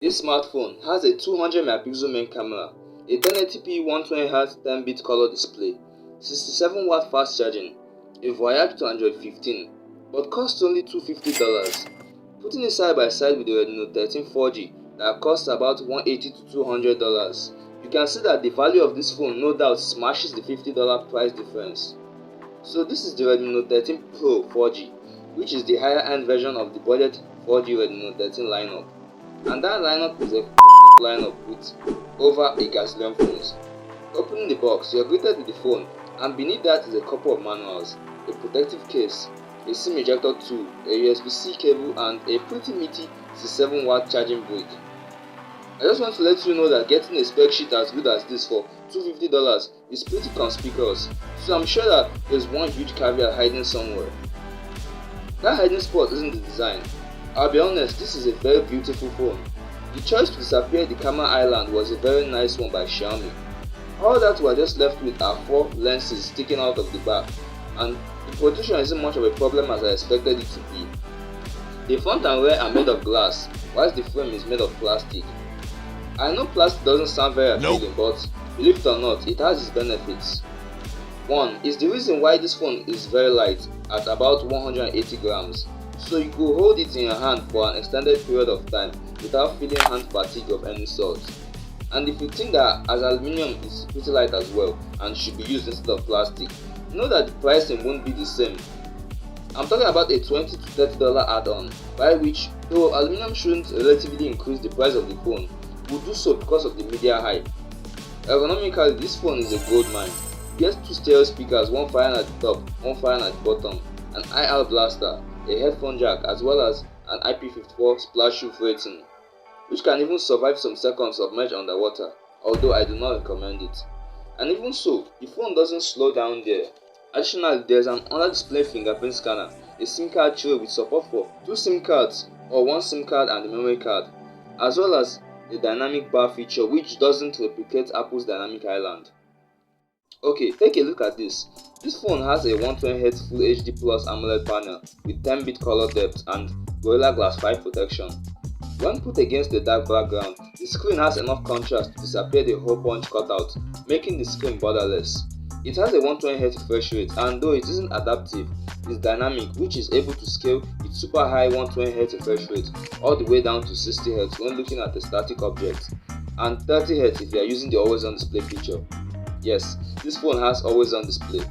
This smartphone has a 200 megapixel main camera, a 1080p 120Hz 10-bit color display, 67-watt fast charging, a voyage to Android 15, but costs only $250. Putting it side by side with the Redmi Note 13 4G that costs about $180 to $200, you can see that the value of this phone no doubt smashes the $50 price difference. So this is the Redmi Note 13 Pro 4G, which is the higher end version of the budget 4G Redmi Note 13 lineup. And that lineup is a lineup with over a gazillion phones. Opening the box, you are greeted with the phone, and beneath that is a couple of manuals, a protective case, a SIM ejector tool, a USB-C cable, and a pretty meaty 67-watt charging brick. I just want to let you know that getting a spec sheet as good as this for $250 is pretty conspicuous, so I'm sure that there's one huge caveat hiding somewhere. That hiding spot isn't the design. I'll be honest, this is a very beautiful phone. The choice to disappear the camera island was a very nice one by Xiaomi. All that we're just left with are 4 lenses sticking out of the back, and the protrusion isn't much of a problem as I expected it to be. The front and rear are made of glass, whilst the frame is made of plastic. I know plastic doesn't sound very appealing, but believe it or not, it has its benefits. One is the reason why this phone is very light at about 180 grams. So you could hold it in your hand for an extended period of time without feeling hand fatigue of any sort. And if you think that as aluminium is pretty light as well and should be used instead of plastic, know that the pricing won't be the same. I'm talking about a $20 to $30 add-on, by which, though aluminium shouldn't relatively increase the price of the phone, will do so because of the media hype. Ergonomically, this phone is a gold mine. It gets 2 stereo speakers, one firing at the top, one firing at the bottom, an IR blaster, a headphone jack, as well as an IP54 splash-proof rating, which can even survive some seconds submerged underwater, although I do not recommend it. And even so, the phone doesn't slow down there. Additionally, there's an under-display fingerprint scanner, a SIM card tray with support for 2 SIM cards or 1 SIM card and a memory card, as well as a dynamic bar feature which doesn't replicate Apple's dynamic island. Okay, take a look at this. This phone has a 120Hz Full HD Plus AMOLED panel with 10-bit color depth and Gorilla Glass 5 protection. When put against the dark background, the screen has enough contrast to disappear the hole punch cutout, making the screen borderless. It has a 120Hz refresh rate, and though it isn't adaptive, it's dynamic, which is able to scale its super high 120Hz refresh rate all the way down to 60Hz when looking at a static object, and 30Hz if you are using the always on display feature. Yes, this phone has always on display.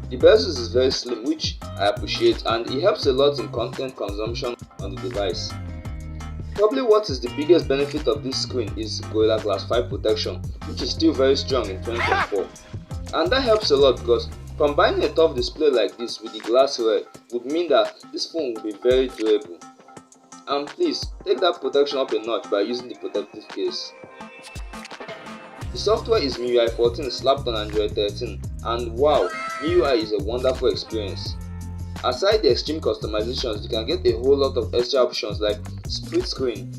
The bezels is very slim, which I appreciate, and it helps a lot in content consumption on the device. Probably what is the biggest benefit of this screen is Gorilla Glass 5 protection, which is still very strong in 2024. And that helps a lot because combining a tough display like this with the glass rear would mean that this phone will be very durable. And please, take that protection up a notch by using the protective case. The software is MIUI 14 slapped on Android 13, and wow, MIUI is a wonderful experience. Aside the extreme customizations, you can get a whole lot of extra options like split screen,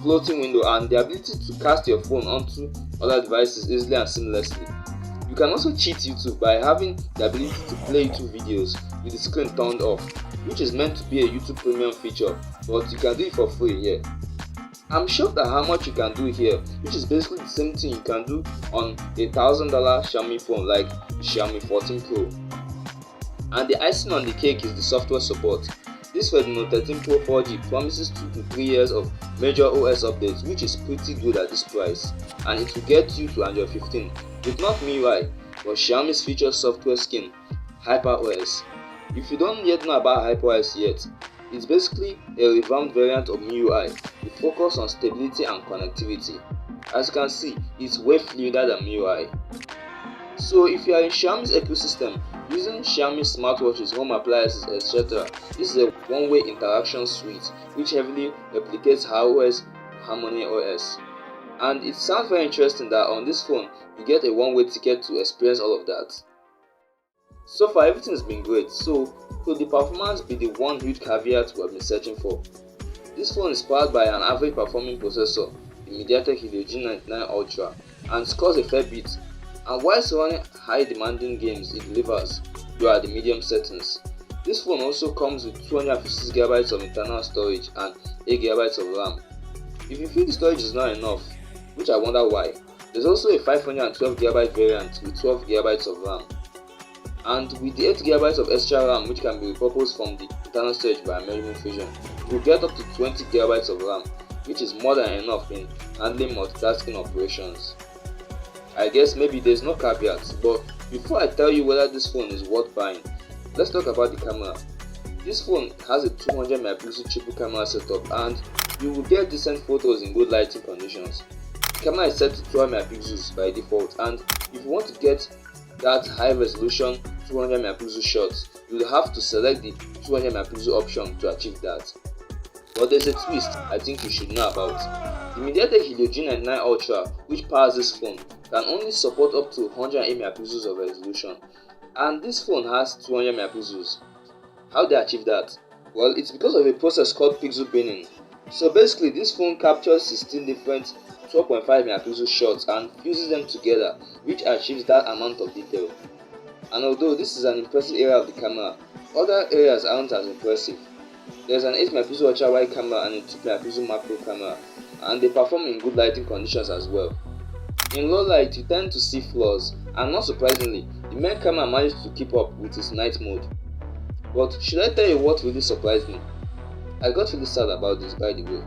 floating window, and the ability to cast your phone onto other devices easily and seamlessly. You can also cheat YouTube by having the ability to play YouTube videos with the screen turned off, which is meant to be a YouTube premium feature, but you can do it for free here. I'm shocked at how much you can do here, which is basically the same thing you can do on a $1,000 Xiaomi phone like the Xiaomi 14 Pro. And the icing on the cake is the software support. This Redmi Note 13 Pro 4G promises 2 to 3 years of major OS updates, which is pretty good at this price, and it will get you to Android 15 with not MIUI but Xiaomi's featured software skin, HyperOS. If you don't yet know about HyperOS yet, it's basically a revamped variant of MIUI with focus on stability and connectivity. As you can see, it's way fluider than MIUI. So if you are in Xiaomi's ecosystem, using Xiaomi smartwatches, home appliances, etc., this is a one-way interaction suite which heavily replicates HyperOS Harmony OS. And it sounds very interesting that on this phone you get a one-way ticket to experience all of that. So far everything has been great, so could the performance be the one huge caveat we have been searching for? This phone is powered by an average performing processor, the MediaTek Helio G99 Ultra, and scores a fair bit, and whilst running high demanding games it delivers, though at the medium settings. This phone also comes with 256GB of internal storage and 8GB of RAM. If you feel the storage is not enough, which I wonder why, there's also a 512GB variant with 12GB of RAM. And with the 8GB of extra RAM which can be repurposed from the internal storage by memory fusion, you will get up to 20GB of RAM, which is more than enough in handling multitasking operations. I guess maybe there's no caveat, but before I tell you whether this phone is worth buying, let's talk about the camera. This phone has a 200MP triple camera setup and you will get decent photos in good lighting conditions. The camera is set to 12MP by default, and if you want to get that high resolution 200MP shots, you will have to select the 200MP option to achieve that. But there's a twist I think you should know about. The MediaTek Helio G99 Ultra, which powers this phone, can only support up to 108MP of resolution, and this phone has 200MP. How they achieve that? Well, it's because of a process called pixel binning. So basically, this phone captures 16 different 12.5MP shots and fuses them together, which achieves that amount of detail. And although this is an impressive area of the camera, other areas aren't as impressive. There's an 8MP ultra wide camera and a 2MP macro camera, and they perform in good lighting conditions as well. In low light, you tend to see flaws, and not surprisingly, the main camera managed to keep up with its night mode. But should I tell you what really surprised me? I got really sad about this, by the way.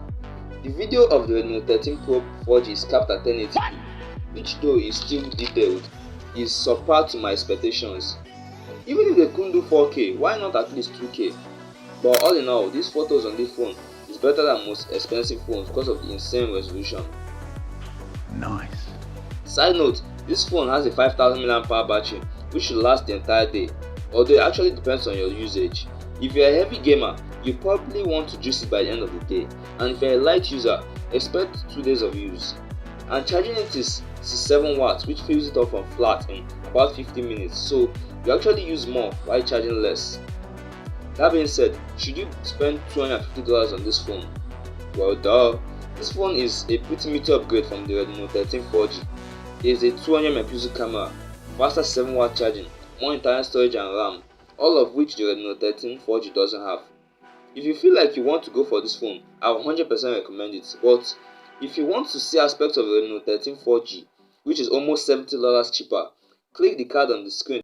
The video of the Redmi Note 13 Pro 4G is capped at 1080p, which though is still detailed, is subpar to my expectations. Even if they couldn't do 4K, why not at least 2K? But all in all, these photos on this phone is better than most expensive phones because of the insane resolution. Nice. Side note, this phone has a 5000 mAh battery which should last the entire day, although it actually depends on your usage. If you're a heavy gamer, you probably want to juice it by the end of the day, and if you're a light user, expect 2 days of use. And charging it is 67 watts, which fills it up from flat in about 15 minutes, so you actually use more while charging less. That being said, should you spend $250 on this phone? Well, duh. This phone is a pretty meaty upgrade from the Redmi Note 13 4G. There is a 200MP camera, faster 7W charging, more internal storage and RAM, all of which the Redmi Note 13 4G doesn't have. If you feel like you want to go for this phone, I would 100% recommend it. But if you want to see aspects of the Redmi Note 13 4G, which is almost $70 cheaper, click the card on the screen.